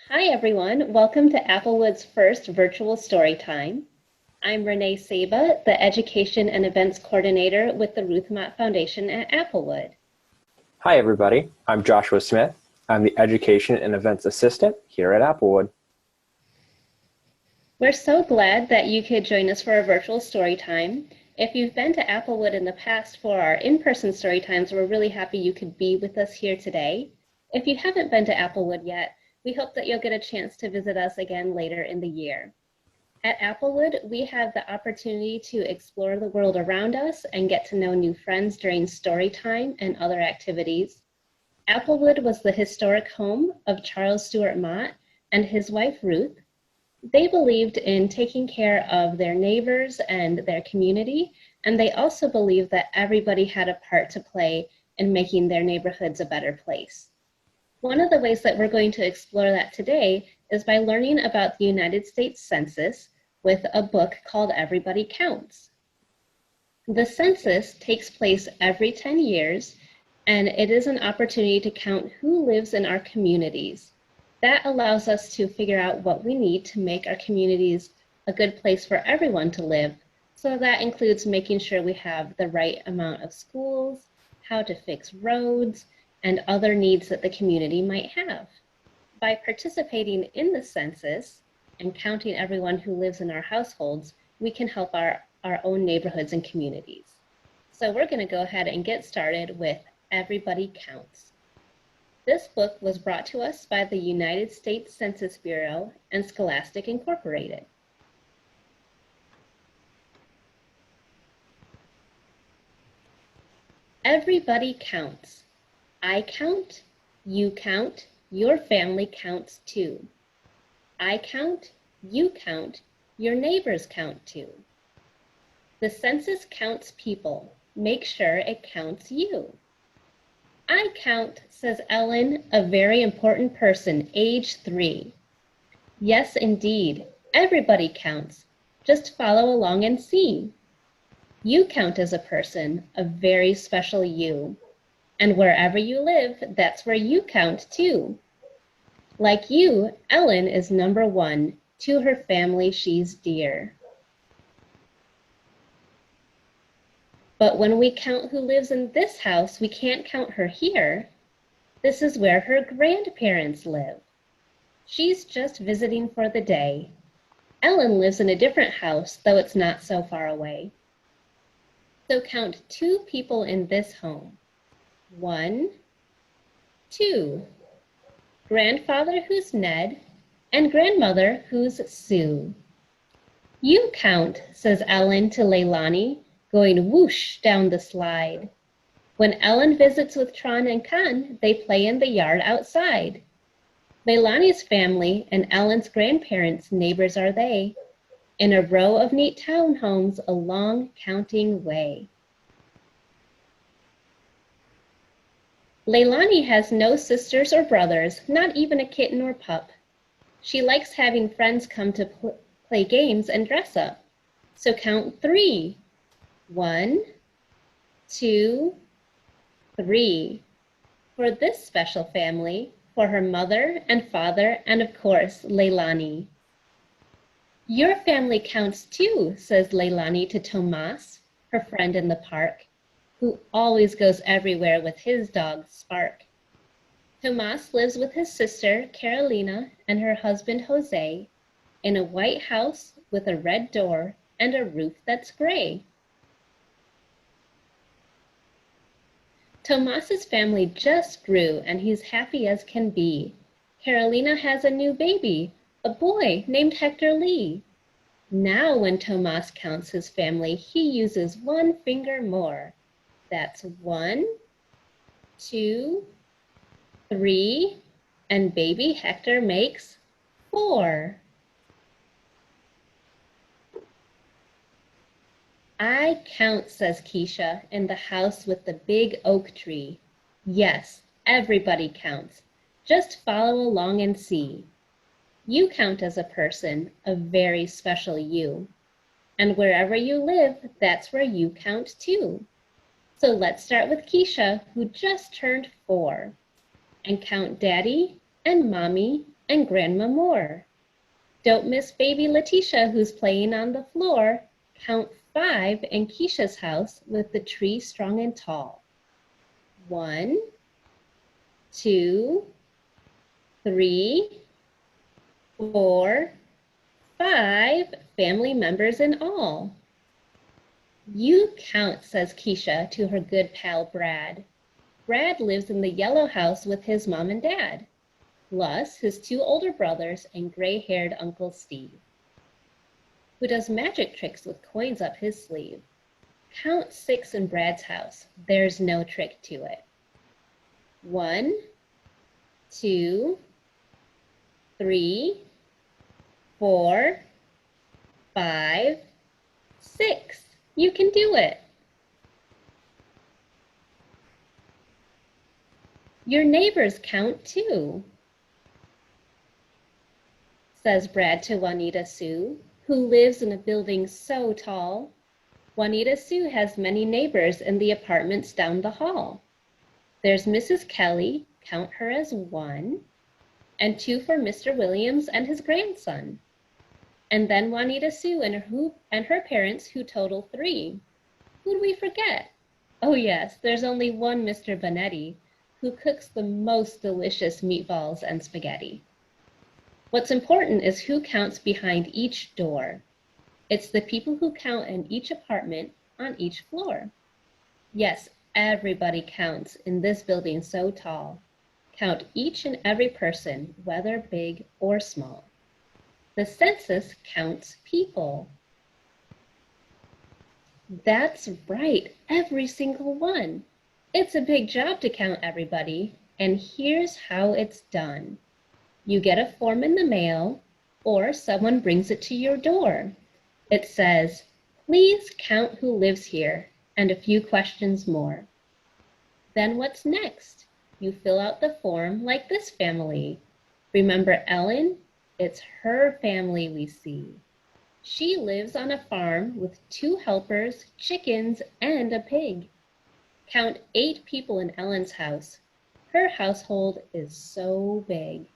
Hi everyone, welcome to Applewood's first virtual story time. I'm Renee Saba, the Education and Events Coordinator with the Ruth Mott Foundation at Applewood. Hi everybody, I'm Joshua Smith. I'm the Education and Events Assistant here at Applewood. We're so glad that you could join us for our virtual story time. If you've been to Applewood in the past for our in-person story times, we're really happy you could be with us here today. If you haven't been to Applewood yet, we hope that you'll get a chance to visit us again later in the year. At Applewood, we have the opportunity to explore the world around us and get to know new friends during story time and other activities. Applewood was the historic home of Charles Stewart Mott and his wife Ruth. They believed in taking care of their neighbors and their community, and they also believed that everybody had a part to play in making their neighborhoods a better place. One of the ways that we're going to explore that today is by learning about the United States Census with a book called Everybody Counts. The census takes place every 10 years, and it is an opportunity to count who lives in our communities. That allows us to figure out what we need to make our communities a good place for everyone to live. So that includes making sure we have the right amount of schools, how to fix roads, and other needs that the community might have. By participating in the census and counting everyone who lives in our households, we can help our own neighborhoods and communities. So we're going to go ahead and get started with Everybody Counts. This book was brought to us by the United States Census Bureau and Scholastic Incorporated. Everybody counts. I count, you count, your family counts too. I count, you count, your neighbors count too. The census counts people. Make sure it counts you. I count, says Ellen, a very important person, age 3. Yes, indeed, everybody counts. Just follow along and see. You count as a person, a very special you. And wherever you live, that's where you count too. Like you, Ellen is number 1. To her family, she's dear. But when we count who lives in this house, we can't count her here. This is where her grandparents live. She's just visiting for the day. Ellen lives in a different house, though it's not so far away. So count 2 people in this home. 1, 2. Grandfather, who's Ned, and grandmother, who's Sue. You count, says Ellen to Leilani, going whoosh down the slide. When Ellen visits with Tron and Con, they play in the yard outside. Leilani's family and Ellen's grandparents' neighbors are they, in a row of neat townhomes a long counting way. Leilani has no sisters or brothers, not even a kitten or pup. She likes having friends come to play games and dress up. So count 3. 1, 2, 3. For this special family, for her mother and father, and of course, Leilani. Your family counts too, says Leilani to Tomas, her friend in the park, who always goes everywhere with his dog, Spark. Tomas lives with his sister, Carolina, and her husband, Jose, in a white house with a red door and a roof that's gray. Tomas's family just grew, and he's happy as can be. Carolina has a new baby, a boy named Hector Lee. Now when Tomas counts his family, he uses 1 finger more. That's 1, 2, 3, and baby Hector makes 4. I count, says Keisha, in the house with the big oak tree. Yes, everybody counts. Just follow along and see. You count as a person, a very special you. And wherever you live, that's where you count too. So let's start with Keisha, who just turned 4, and count Daddy and Mommy and Grandma Moore. Don't miss baby Letitia who's playing on the floor. Count 5 in Keisha's house with the tree strong and tall. 1, 2, 3, 4, 5 family members in all. You count, says Keisha to her good pal Brad. Brad lives in the yellow house with his mom and dad, plus his 2 older brothers and gray-haired Uncle Steve, who does magic tricks with coins up his sleeve. Count 6 in Brad's house. There's no trick to it. 1, 2, 3, 4, 5, 6. You can do it. Your neighbors count too, says Brad to Juanita Sue, who lives in a building so tall. Juanita Sue has many neighbors in the apartments down the hall. There's Mrs. Kelly, count her as 1, and 2 for Mr. Williams and his grandson. And then Juanita Sue and her parents, who total 3. Who'd we forget? Oh yes, there's only one Mr. Bonetti, who cooks the most delicious meatballs and spaghetti. What's important is who counts behind each door. It's the people who count in each apartment on each floor. Yes, everybody counts in this building so tall. Count each and every person, whether big or small. The census counts people. That's right, every single one. It's a big job to count everybody, and here's how it's done. You get a form in the mail, or someone brings it to your door. It says, please count who lives here, and a few questions more. Then what's next? You fill out the form like this family. Remember Ellen? It's her family we see. She lives on a farm with 2 helpers, chickens, and a pig. Count 8 people in Ellen's house. Her household is so big.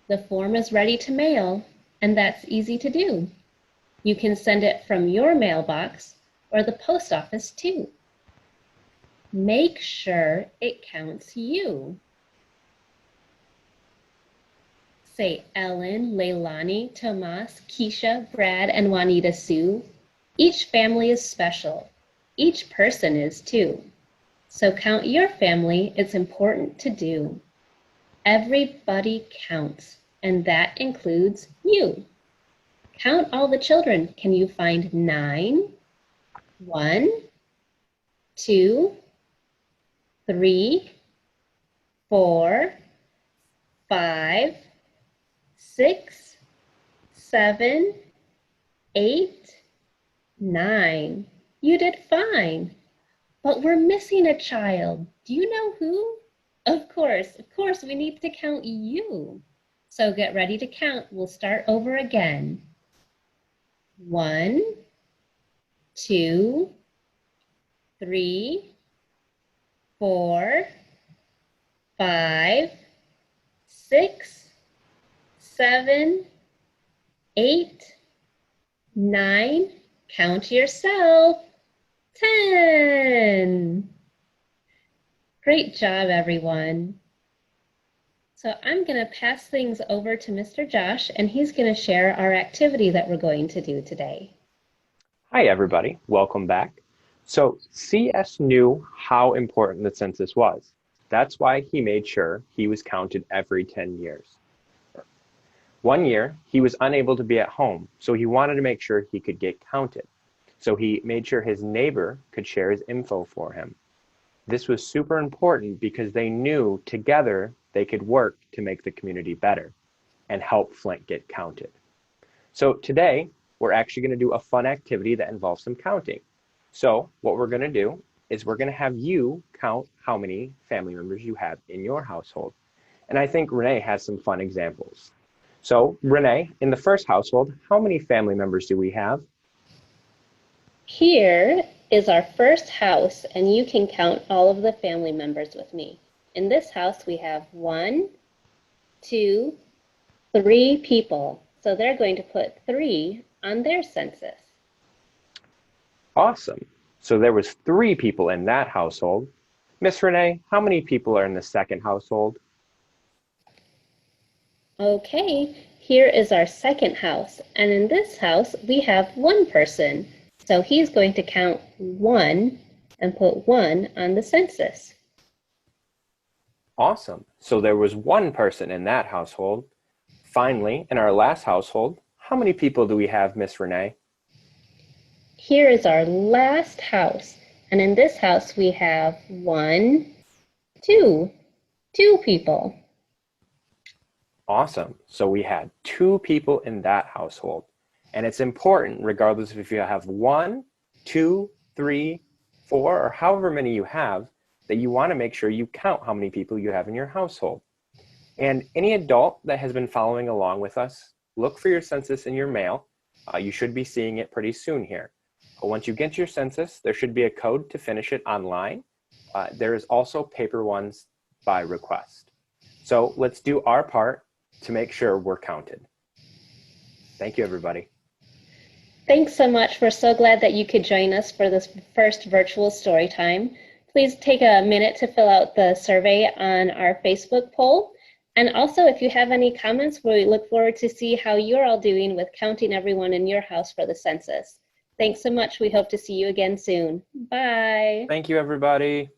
The form is ready to mail, and that's easy to do. You can send it from your mailbox or the post office too. Make sure it counts you. Say Ellen, Leilani, Tomas, Keisha, Brad, and Juanita Sue. Each family is special. Each person is too. So count your family, it's important to do. Everybody counts, and that includes you. Count all the children. Can you find 9? 1, 2, 3, 4, 5, 6, 7, 8, 9. You did fine. But we're missing a child. Do you know who? Of course, we need to count you. So get ready to count. We'll start over again. 1, 2, 3, 4, 5, 6, 7, 8, 9. Count yourself. 10. Great job, everyone. So I'm going to pass things over to Mr. Josh, and he's going to share our activity that we're going to do today. Hi, everybody. Welcome back. So CS knew how important the census was. That's why he made sure he was counted every 10 years. One year, he was unable to be at home, so he wanted to make sure he could get counted. So he made sure his neighbor could share his info for him. This was super important because they knew together they could work to make the community better and help Flint get counted. So today, we're actually going to do a fun activity that involves some counting. So what we're going to do is we're going to have you count how many family members you have in your household. And I think Renee has some fun examples. So Renee, in the first household, how many family members do we have? Here is our first house, and you can count all of the family members with me. In this house, we have 1, 2, 3 people. So they're going to put 3 on their census. Awesome. So there was 3 people in that household. Miss Renee, how many people are in the second household? Okay, here is our second house. And in this house, we have 1 person. So he's going to count 1 and put 1 on the census. Awesome. So there was 1 person in that household. Finally, in our last household, how many people do we have, Miss Renee? Here is our last house. And in this house, we have 1, 2 people. Awesome. So we had 2 people in that household. And it's important, regardless of if you have 1, 2, 3, 4, or however many you have, that you want to make sure you count how many people you have in your household. And any adult that has been following along with us, look for your census in your mail. You should be seeing it pretty soon here. But once you get your census, there should be a code to finish it online. There is also paper ones by request. So let's do our part to make sure we're counted. Thank you, everybody. Thanks so much. We're so glad that you could join us for this first virtual story time. Please take a minute to fill out the survey on our Facebook poll. And also, if you have any comments, we look forward to see how you're all doing with counting everyone in your house for the census. Thanks so much. We hope to see you again soon. Bye. Thank you, everybody.